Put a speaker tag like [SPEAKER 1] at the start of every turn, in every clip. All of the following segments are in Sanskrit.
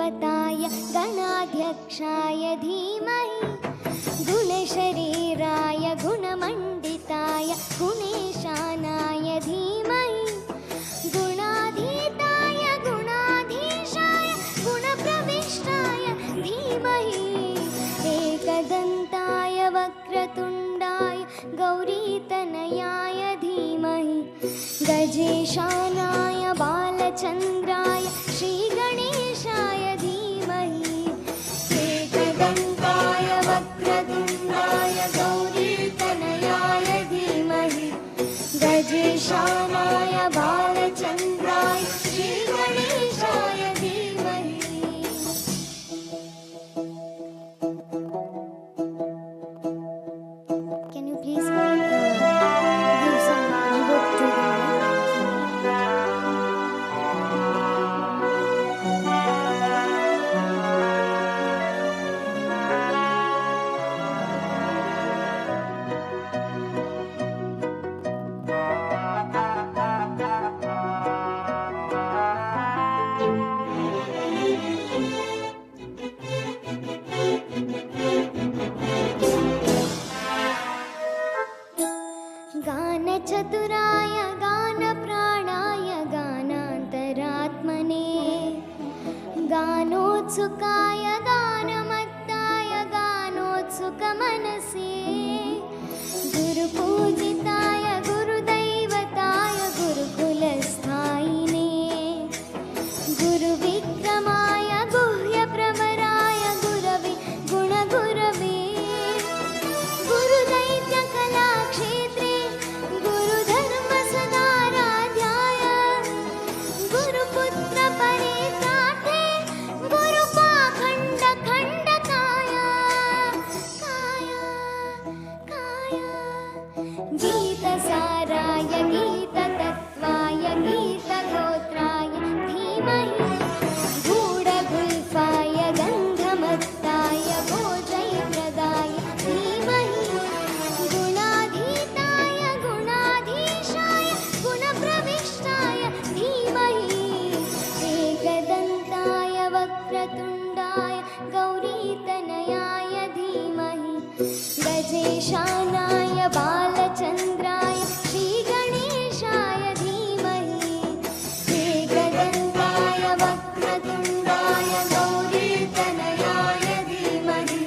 [SPEAKER 1] गणपताय गणाध्यक्षाय धीमहि गुणशरीराय गुणमण्डिताय गुणेशानाय धीमहि गुणाधीताय गुणाधीशाय गुणप्रविष्टाय धीमहि एकदन्ताय वक्रतुण्डाय गौरीतनयाय धीमहि गजेशानाय बालचन्द्राय श्रीगणेशाय धीमहि एकदन्ताय वक्रतुण्डाय गौरीतनयाय धीमहि गजेशानाय बालचन्द्राय श्रीगणेशाय धीमहि. Can you please give some reverb to the गानचतुराय गानप्राणाय गानान्तरात्मने गानोत्सुकाय गानमत्ताय गानोत्सुकमनसे गुरुपूजिताय गुरुदैवताय गुरुकुलस्थायिने गुरुविक्रमाय गुह्यप्रवराय गुरवे गुणगुरवे गुरुदैत्यकलाक्षेत्रे गुरुधर्मसदाराध्याय गुरुपुत्रपरित्रार्थे गुरुपाखण्डखण्डकाय काय गीतसाराय गीततत्त्वाय गीतगोत्राय धीमहि गूढगुल्फाय गन्धमत्ताय भोजैप्रदाय धीमहि गुणाधीताय गुणाधीशाय गुणप्रविष्टाय धीमहि एकदन्ताय वक्रतुण्डाय गौरीतनयाय धीमहि गजेशानाय बालचन्द्राय श्रीगणेशाय धीमहि एकदन्ताय वक्रतुण्डाय गौरीतनयाय धीमहि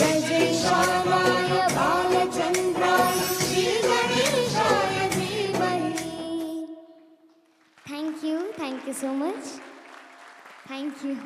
[SPEAKER 1] गजेशानाय बालचन्द्राय श्रीगणेशाय धीमहि. Thank you so much. Thank you.